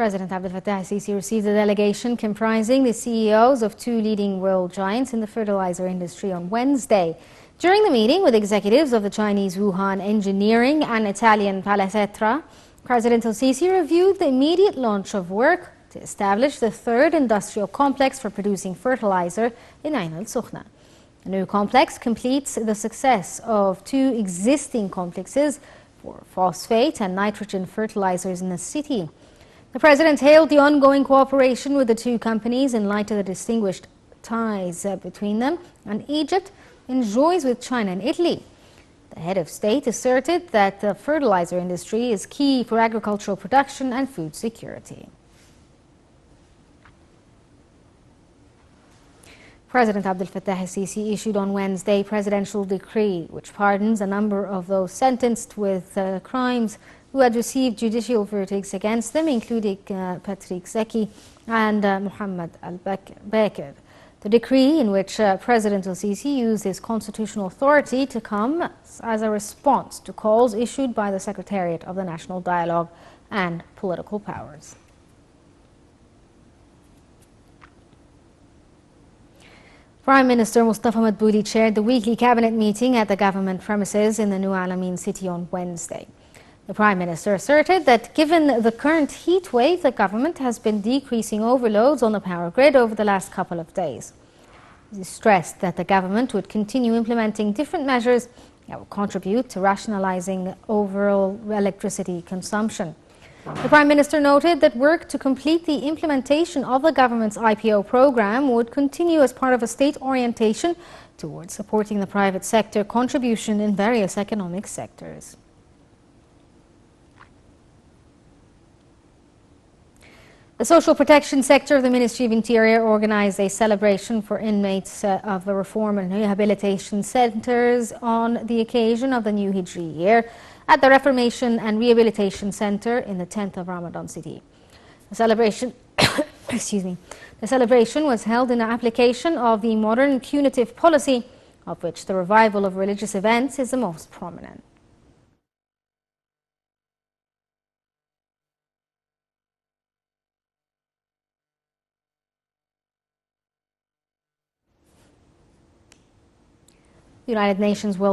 President Abdel Fattah al-Sisi received a delegation comprising the CEOs of two leading world giants in the fertilizer industry on Wednesday. During the meeting with executives of the Chinese Wuhan Engineering and Italian Palacetra, President al-Sisi reviewed the immediate launch of work to establish the third industrial complex for producing fertilizer in Ain al-Sukhna. The new complex completes the success of two existing complexes for phosphate and nitrogen fertilizers in the city. The President hailed the ongoing cooperation with the two companies in light of the distinguished ties between them, and Egypt enjoys with China and Italy. The head of state asserted that the fertilizer industry is key for agricultural production and food security. President Abdel Fattah al-Sisi issued on Wednesday a presidential decree which pardons a number of those sentenced with crimes who had received judicial verdicts against them, including Patrick Zeki and Mohammed al-Bakr. The decree, in which President al-Sisi used his constitutional authority to come as a response to calls issued by the Secretariat of the National Dialogue and Political Powers. Prime Minister Mustafa Madbouli chaired the weekly cabinet meeting at the government premises in the New Alamein city on Wednesday. The Prime Minister asserted that given the current heat wave, the government has been decreasing overloads on the power grid over the last couple of days. He stressed that the government would continue implementing different measures that will contribute to rationalizing overall electricity consumption. The Prime Minister noted that work to complete the implementation of the government's IPO program would continue as part of a state orientation towards supporting the private sector contribution in various economic sectors. The social protection sector of the Ministry of Interior organized a celebration for inmates of the reform and rehabilitation centers on the occasion of the new Hijri year at the Reformation and Rehabilitation Center in the 10th of Ramadan city. The celebration, the celebration was held in application of the modern punitive policy, of which the revival of religious events is the most prominent. The United Nations will